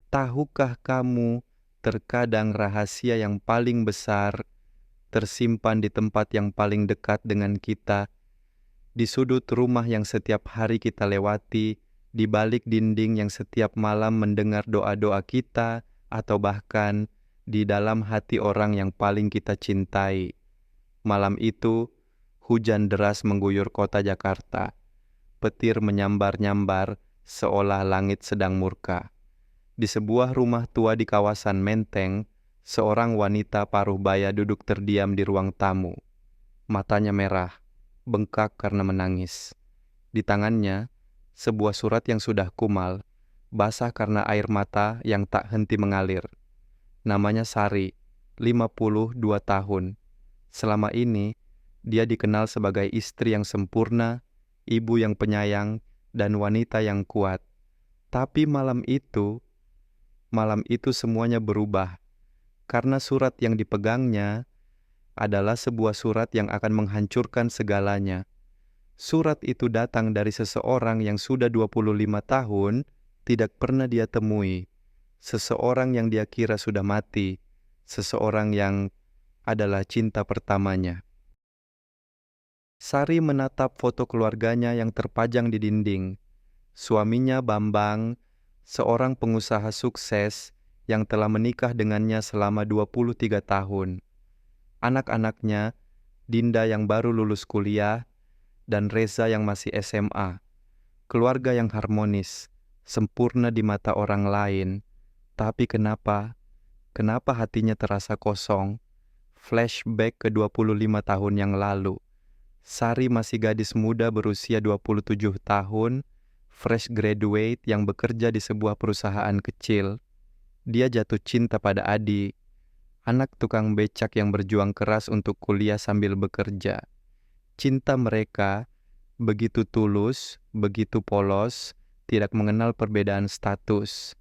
Tahukah kamu, terkadang rahasia yang paling besar tersimpan di tempat yang paling dekat dengan kita, di sudut rumah yang setiap hari kita lewati, di balik dinding yang setiap malam mendengar doa-doa kita, atau bahkan di dalam hati orang yang paling kita cintai. Malam itu, hujan deras mengguyur kota Jakarta. Petir menyambar-nyambar seolah langit sedang murka. Di sebuah rumah tua di kawasan Menteng, seorang wanita paruh baya duduk terdiam di ruang tamu. Matanya merah, bengkak karena menangis. Di tangannya, sebuah surat yang sudah kumal, basah karena air mata yang tak henti mengalir. Namanya Sari, 52 tahun. Selama ini, dia dikenal sebagai istri yang sempurna, ibu yang penyayang, dan wanita yang kuat. Tapi malam itu semuanya berubah, karena surat yang dipegangnya adalah sebuah surat yang akan menghancurkan segalanya. Surat itu datang dari seseorang yang sudah 25 tahun tidak pernah dia temui. Seseorang yang dia kira sudah mati. Seseorang yang adalah cinta pertamanya. Sari menatap foto keluarganya yang terpajang di dinding. Suaminya Bambang, seorang pengusaha sukses yang telah menikah dengannya selama 23 tahun. Anak-anaknya, Dinda yang baru lulus kuliah, dan Reza yang masih SMA. Keluarga yang harmonis, sempurna di mata orang lain. Tapi kenapa hatinya terasa kosong? Flashback ke 25 tahun yang lalu. Sari masih gadis muda berusia 27 tahun, fresh graduate yang bekerja di sebuah perusahaan kecil. Dia jatuh cinta pada Adi, anak tukang becak yang berjuang keras untuk kuliah sambil bekerja. Cinta mereka begitu tulus, begitu polos, tidak mengenal perbedaan status.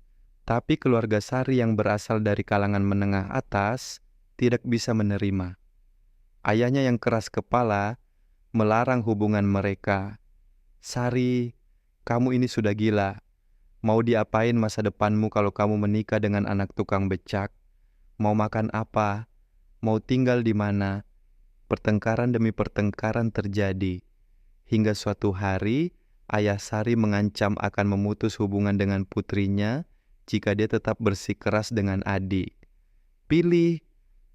Tapi keluarga Sari yang berasal dari kalangan menengah atas tidak bisa menerima. Ayahnya yang keras kepala melarang hubungan mereka. Sari, kamu ini sudah gila. Mau diapain masa depanmu kalau kamu menikah dengan anak tukang becak? Mau makan apa? Mau tinggal di mana? Pertengkaran demi pertengkaran terjadi. Hingga suatu hari, ayah Sari mengancam akan memutus hubungan dengan putrinya jika dia tetap bersikeras dengan Adi. Pilih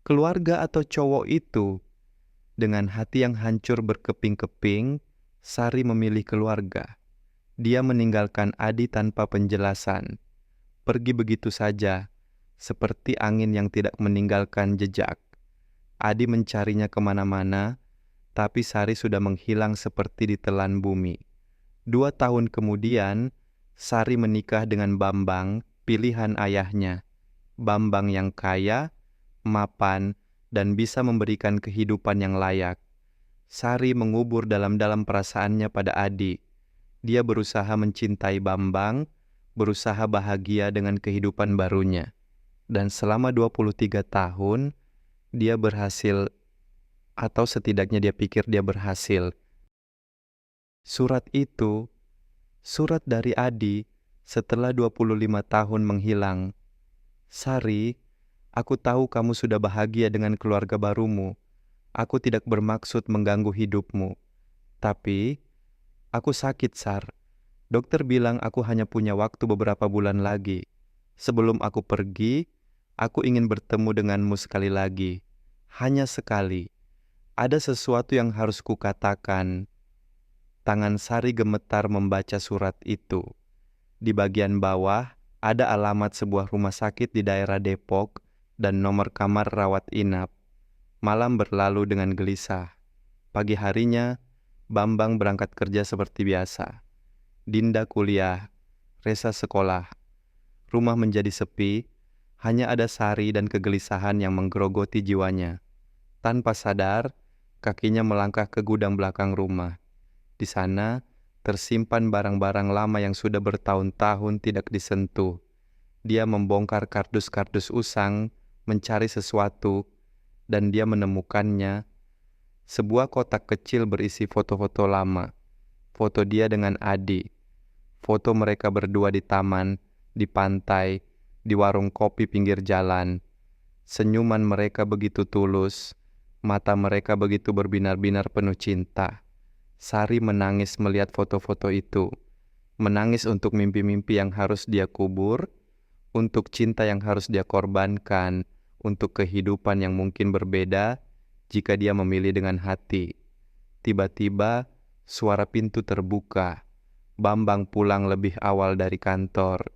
keluarga atau cowok itu. Dengan hati yang hancur berkeping-keping, Sari memilih keluarga. Dia meninggalkan Adi tanpa penjelasan. Pergi begitu saja, seperti angin yang tidak meninggalkan jejak. Adi mencarinya kemana-mana, tapi Sari sudah menghilang seperti ditelan bumi. 2 tahun kemudian, Sari menikah dengan Bambang, pilihan ayahnya. Bambang yang kaya, mapan, dan bisa memberikan kehidupan yang layak. Sari mengubur dalam-dalam perasaannya pada Adi. Dia berusaha mencintai Bambang, berusaha bahagia dengan kehidupan barunya. Dan selama 23 tahun, dia berhasil, atau setidaknya dia pikir dia berhasil. Surat itu, surat dari Adi, setelah 25 tahun menghilang. Sari, aku tahu kamu sudah bahagia dengan keluarga barumu. Aku tidak bermaksud mengganggu hidupmu. Tapi, aku sakit, Sar. Dokter bilang aku hanya punya waktu beberapa bulan lagi. Sebelum aku pergi, aku ingin bertemu denganmu sekali lagi. Hanya sekali. Ada sesuatu yang harus kukatakan. Tangan Sari gemetar membaca surat itu. Di bagian bawah, ada alamat sebuah rumah sakit di daerah Depok dan nomor kamar rawat inap. Malam berlalu dengan gelisah. Pagi harinya, Bambang berangkat kerja seperti biasa. Dinda kuliah, Reza sekolah. Rumah menjadi sepi, hanya ada Sari dan kegelisahan yang menggerogoti jiwanya. Tanpa sadar, kakinya melangkah ke gudang belakang rumah. Di sana, tersimpan barang-barang lama yang sudah bertahun-tahun tidak disentuh. Dia membongkar kardus-kardus usang, mencari sesuatu, dan dia menemukannya. Sebuah kotak kecil berisi foto-foto lama. Foto dia dengan Adi. Foto mereka berdua di taman, di pantai, di warung kopi pinggir jalan. Senyuman mereka begitu tulus, mata mereka begitu berbinar-binar penuh cinta. Sari menangis melihat foto-foto itu, menangis untuk mimpi-mimpi yang harus dia kubur, untuk cinta yang harus dia korbankan, untuk kehidupan yang mungkin berbeda jika dia memilih dengan hati. Tiba-tiba, suara pintu terbuka. Bambang pulang lebih awal dari kantor.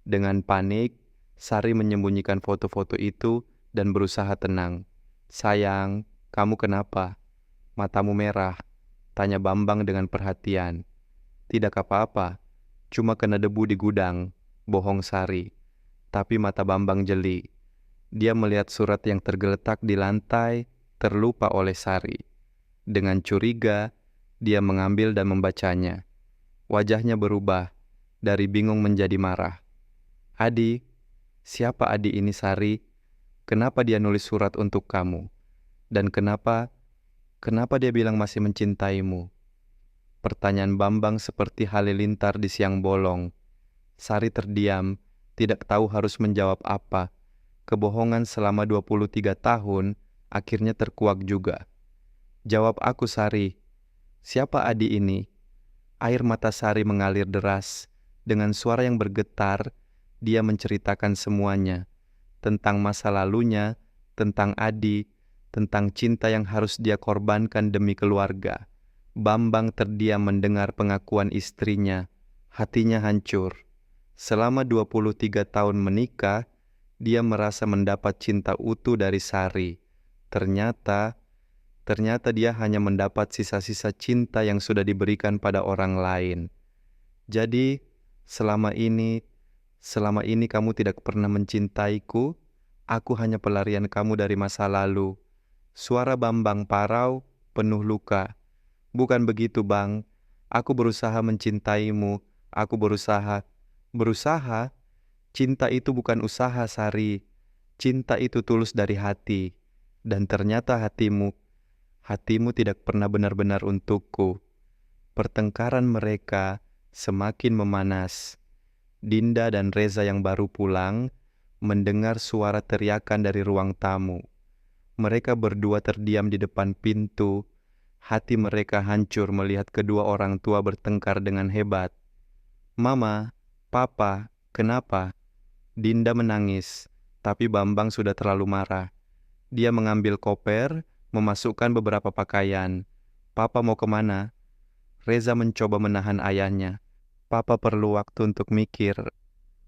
Dengan panik, Sari menyembunyikan foto-foto itu dan berusaha tenang. "Sayang, kamu kenapa? Matamu merah," tanya Bambang dengan perhatian. "Tidak apa-apa, cuma kena debu di gudang," bohong Sari. Tapi mata Bambang jeli. Dia melihat surat yang tergeletak di lantai, terlupa oleh Sari. Dengan curiga, dia mengambil dan membacanya. Wajahnya berubah, dari bingung menjadi marah. "Adi, siapa Adi ini, Sari? Kenapa dia nulis surat untuk kamu? Dan kenapa dia bilang masih mencintaimu?" Pertanyaan Bambang seperti halilintar di siang bolong. Sari terdiam, tidak tahu harus menjawab apa. Kebohongan selama 23 tahun akhirnya terkuak juga. "Jawab aku, Sari. Siapa Adi ini?" Air mata Sari mengalir deras. Dengan suara yang bergetar, dia menceritakan semuanya. Tentang masa lalunya, tentang Adi, tentang cinta yang harus dia korbankan demi keluarga. Bambang terdiam mendengar pengakuan istrinya. Hatinya hancur. Selama 23 tahun menikah, dia merasa mendapat cinta utuh dari Sari. Ternyata dia hanya mendapat sisa-sisa cinta yang sudah diberikan pada orang lain. "Jadi, selama ini kamu tidak pernah mencintaiku. Aku hanya pelarian kamu dari masa lalu." Suara Bambang parau, penuh luka. "Bukan begitu, Bang. Aku berusaha mencintaimu. Aku berusaha." "Berusaha? Cinta itu bukan usaha, Sari. Cinta itu tulus dari hati. Dan ternyata hatimu tidak pernah benar-benar untukku." Pertengkaran mereka semakin memanas. Dinda dan Reza yang baru pulang mendengar suara teriakan dari ruang tamu. Mereka berdua terdiam di depan pintu. Hati mereka hancur melihat kedua orang tua bertengkar dengan hebat. "Mama, Papa, kenapa?" Dinda menangis, tapi Bambang sudah terlalu marah. Dia mengambil koper, memasukkan beberapa pakaian. "Papa mau kemana?" Reza mencoba menahan ayahnya. "Papa perlu waktu untuk mikir.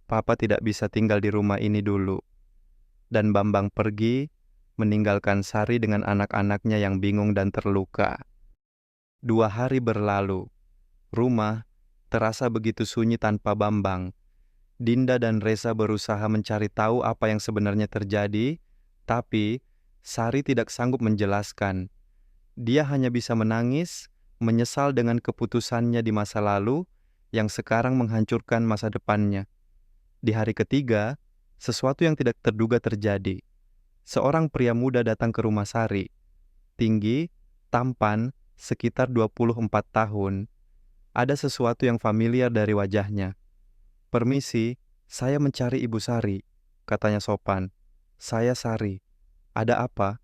Papa tidak bisa tinggal di rumah ini dulu." Dan Bambang pergi, meninggalkan Sari dengan anak-anaknya yang bingung dan terluka. 2 hari berlalu. Rumah terasa begitu sunyi tanpa Bambang. Dinda dan Reza berusaha mencari tahu apa yang sebenarnya terjadi, tapi Sari tidak sanggup menjelaskan. Dia hanya bisa menangis, menyesal dengan keputusannya di masa lalu yang sekarang menghancurkan masa depannya. Di hari ketiga, sesuatu yang tidak terduga terjadi. Seorang pria muda datang ke rumah Sari. Tinggi, tampan, sekitar 24 tahun. Ada sesuatu yang familiar dari wajahnya. "Permisi, saya mencari Ibu Sari," katanya sopan. "Saya Sari. Ada apa?"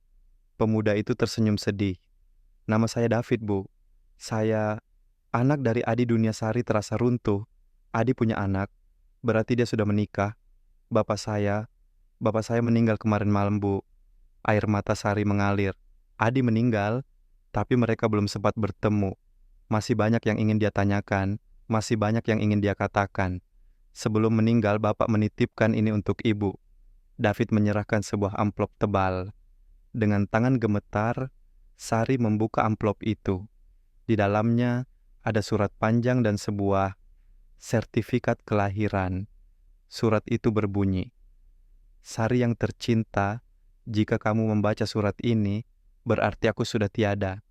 Pemuda itu tersenyum sedih. "Nama saya David, Bu. Saya anak dari Adi." Dunia Sari terasa runtuh. Adi punya anak, berarti dia sudah menikah. Bapak saya meninggal kemarin malam, Bu." Air mata Sari mengalir. Adi meninggal, tapi mereka belum sempat bertemu. Masih banyak yang ingin dia tanyakan, masih banyak yang ingin dia katakan. "Sebelum meninggal, Bapak menitipkan ini untuk Ibu." David menyerahkan sebuah amplop tebal. Dengan tangan gemetar, Sari membuka amplop itu. Di dalamnya ada surat panjang dan sebuah sertifikat kelahiran. Surat itu berbunyi, "Sari yang tercinta, jika kamu membaca surat ini, berarti aku sudah tiada.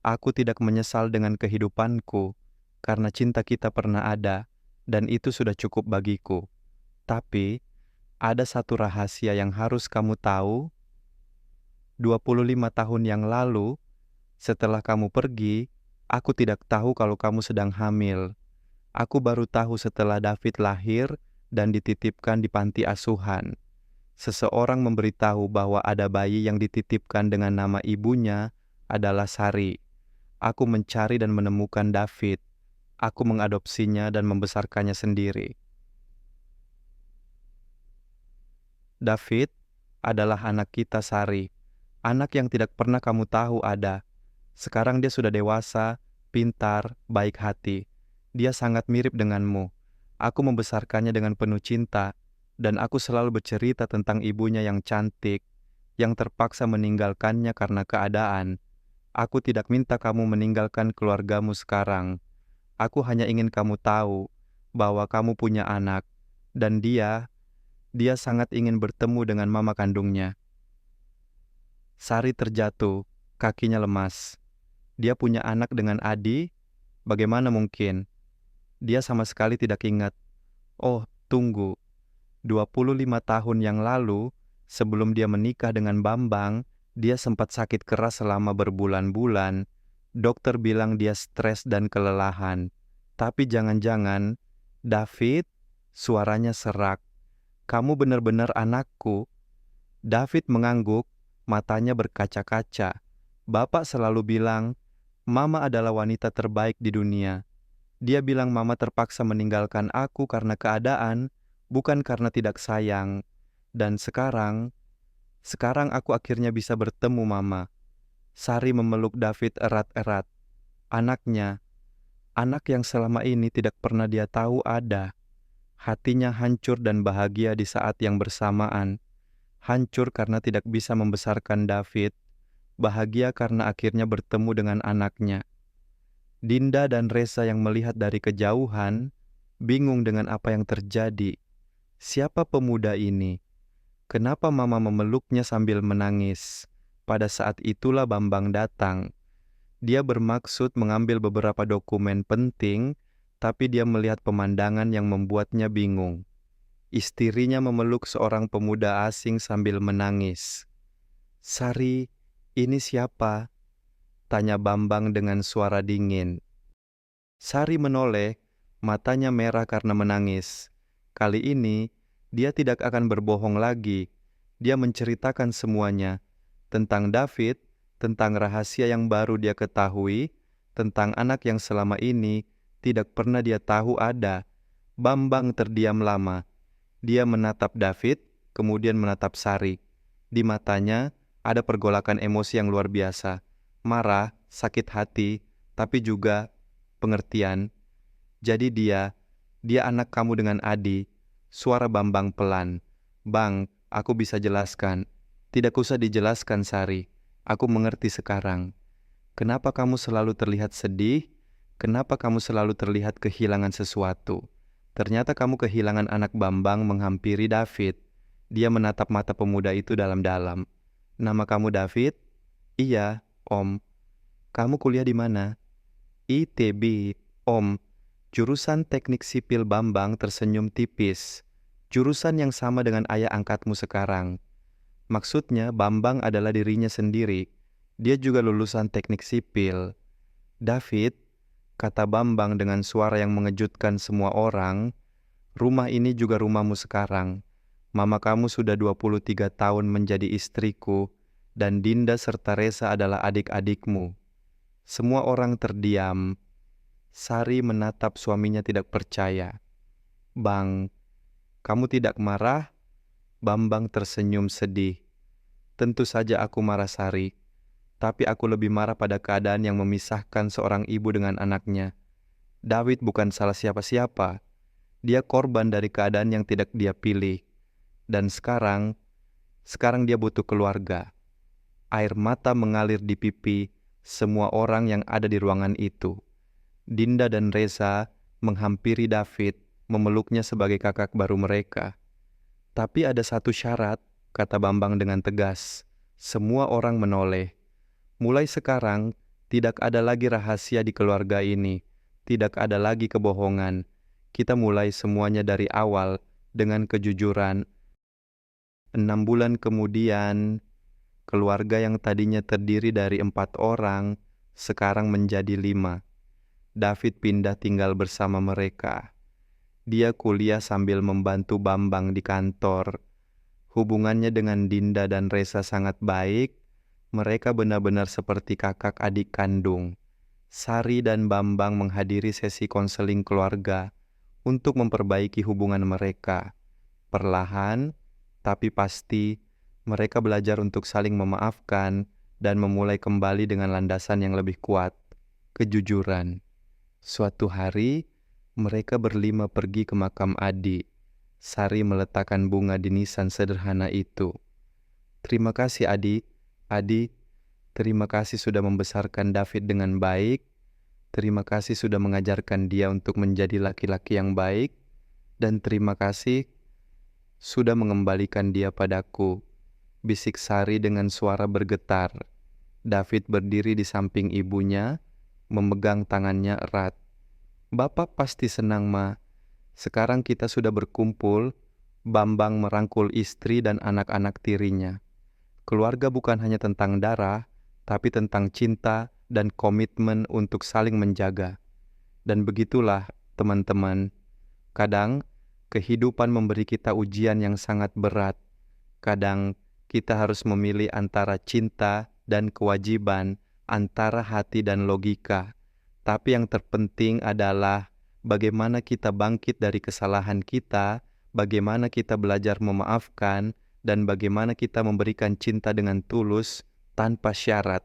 Aku tidak menyesal dengan kehidupanku, karena cinta kita pernah ada, dan itu sudah cukup bagiku. Tapi, ada satu rahasia yang harus kamu tahu. 25 tahun yang lalu, setelah kamu pergi, aku tidak tahu kalau kamu sedang hamil. Aku baru tahu setelah David lahir dan dititipkan di panti asuhan. Seseorang memberitahu bahwa ada bayi yang dititipkan dengan nama ibunya adalah Sari. Aku mencari dan menemukan David. Aku mengadopsinya dan membesarkannya sendiri. David adalah anak kita, Sari. Anak yang tidak pernah kamu tahu ada. Sekarang dia sudah dewasa, pintar, baik hati. Dia sangat mirip denganmu. Aku membesarkannya dengan penuh cinta, dan aku selalu bercerita tentang ibunya yang cantik, yang terpaksa meninggalkannya karena keadaan. Aku tidak minta kamu meninggalkan keluargamu sekarang. Aku hanya ingin kamu tahu bahwa kamu punya anak, dan dia sangat ingin bertemu dengan mama kandungnya. Sari terjatuh, kakinya lemas. Dia punya anak dengan Adi? Bagaimana mungkin? Dia sama sekali tidak ingat. Oh, tunggu. 25 tahun yang lalu, sebelum dia menikah dengan Bambang, dia sempat sakit keras selama berbulan-bulan. Dokter bilang dia stres dan kelelahan. Tapi jangan-jangan, David, suaranya serak. Kamu benar-benar anakku. David mengangguk, matanya berkaca-kaca. Bapak selalu bilang, Mama adalah wanita terbaik di dunia. Dia bilang Mama terpaksa meninggalkan aku karena keadaan, bukan karena tidak sayang. Dan sekarang aku akhirnya bisa bertemu Mama. Sari memeluk David erat-erat. Anaknya, anak yang selama ini tidak pernah dia tahu ada. Hatinya hancur dan bahagia di saat yang bersamaan. Hancur karena tidak bisa membesarkan David. Bahagia karena akhirnya bertemu dengan anaknya. Dinda dan Resa yang melihat dari kejauhan, bingung dengan apa yang terjadi. Siapa pemuda ini? Kenapa Mama memeluknya sambil menangis? Pada saat itulah Bambang datang. Dia bermaksud mengambil beberapa dokumen penting, tapi dia melihat pemandangan yang membuatnya bingung. Istrinya memeluk seorang pemuda asing sambil menangis. Sari, ini siapa? Tanya Bambang dengan suara dingin. Sari menoleh, matanya merah karena menangis. Kali ini, dia tidak akan berbohong lagi. Dia menceritakan semuanya. Tentang David, tentang rahasia yang baru dia ketahui, tentang anak yang selama ini tidak pernah dia tahu ada. Bambang terdiam lama. Dia menatap David, kemudian menatap Sari. Di matanya ada pergolakan emosi yang luar biasa. Marah, sakit hati, tapi juga pengertian. Jadi dia anak kamu dengan Adi. Suara Bambang pelan. Bang, aku bisa jelaskan. Tidak usah dijelaskan, Sari. Aku mengerti sekarang. Kenapa kamu selalu terlihat sedih? Kenapa kamu selalu terlihat kehilangan sesuatu? Ternyata kamu kehilangan anak Bambang menghampiri David. Dia menatap mata pemuda itu dalam-dalam. Nama kamu David? Iya, Om. Kamu kuliah di mana? ITB, Om. Jurusan Teknik Sipil. Bambang tersenyum tipis. Jurusan yang sama dengan ayah angkatmu sekarang. Maksudnya Bambang adalah dirinya sendiri. Dia juga lulusan Teknik Sipil. David, kata Bambang dengan suara yang mengejutkan semua orang, rumah ini juga rumahmu sekarang. Mama kamu sudah 23 tahun menjadi istriku, dan Dinda serta Resa adalah adik-adikmu. Semua orang terdiam. Sari menatap suaminya tidak percaya. Bang, kamu tidak marah? Bambang tersenyum sedih. Tentu saja aku marah, Sari. Tapi aku lebih marah pada keadaan yang memisahkan seorang ibu dengan anaknya. David bukan salah siapa-siapa. Dia korban dari keadaan yang tidak dia pilih. Dan sekarang dia butuh keluarga. Air mata mengalir di pipi semua orang yang ada di ruangan itu. Dinda dan Resa menghampiri David, memeluknya sebagai kakak baru mereka. Tapi ada satu syarat, kata Bambang dengan tegas. Semua orang menoleh. Mulai sekarang, tidak ada lagi rahasia di keluarga ini. Tidak ada lagi kebohongan. Kita mulai semuanya dari awal dengan kejujuran. 6 bulan kemudian, keluarga yang tadinya terdiri dari 4 orang, sekarang menjadi 5. David pindah tinggal bersama mereka. Dia kuliah sambil membantu Bambang di kantor. Hubungannya dengan Dinda dan Resa sangat baik. Mereka benar-benar seperti kakak adik kandung. Sari dan Bambang menghadiri sesi konseling keluarga untuk memperbaiki hubungan mereka. Perlahan, tapi pasti, mereka belajar untuk saling memaafkan dan memulai kembali dengan landasan yang lebih kuat, kejujuran. Suatu hari, mereka berlima pergi ke makam Adi. Sari meletakkan bunga di nisan sederhana itu. Terima kasih Adi. Adi, terima kasih sudah membesarkan David dengan baik. Terima kasih sudah mengajarkan dia untuk menjadi laki-laki yang baik. Dan terima kasih sudah mengembalikan dia padaku, bisik Sari dengan suara bergetar. David berdiri di samping ibunya, memegang tangannya erat. Bapak pasti senang, Ma. Sekarang kita sudah berkumpul. Bambang merangkul istri dan anak-anak tirinya. Keluarga bukan hanya tentang darah, tapi tentang cinta dan komitmen untuk saling menjaga. Dan begitulah, teman-teman. Kadang, kehidupan memberi kita ujian yang sangat berat. Kadang, kita harus memilih antara cinta dan kewajiban, antara hati dan logika. Tapi yang terpenting adalah bagaimana kita bangkit dari kesalahan kita, bagaimana kita belajar memaafkan, dan bagaimana kita memberikan cinta dengan tulus tanpa syarat.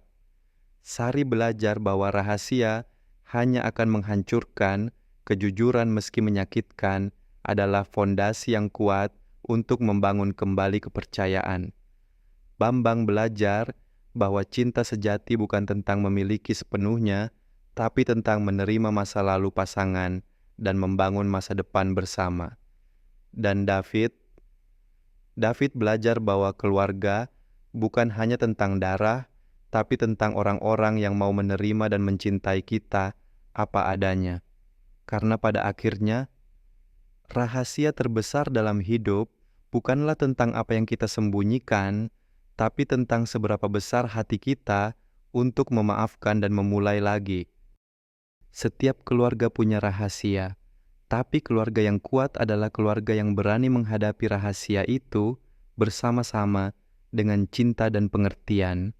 Sari belajar bahwa rahasia hanya akan menghancurkan, kejujuran meski menyakitkan adalah fondasi yang kuat untuk membangun kembali kepercayaan. Bambang belajar bahwa cinta sejati bukan tentang memiliki sepenuhnya, tapi tentang menerima masa lalu pasangan dan membangun masa depan bersama. Dan David belajar bahwa keluarga bukan hanya tentang darah, tapi tentang orang-orang yang mau menerima dan mencintai kita apa adanya. Karena pada akhirnya, rahasia terbesar dalam hidup bukanlah tentang apa yang kita sembunyikan, tapi tentang seberapa besar hati kita untuk memaafkan dan memulai lagi. Setiap keluarga punya rahasia, tapi keluarga yang kuat adalah keluarga yang berani menghadapi rahasia itu bersama-sama dengan cinta dan pengertian.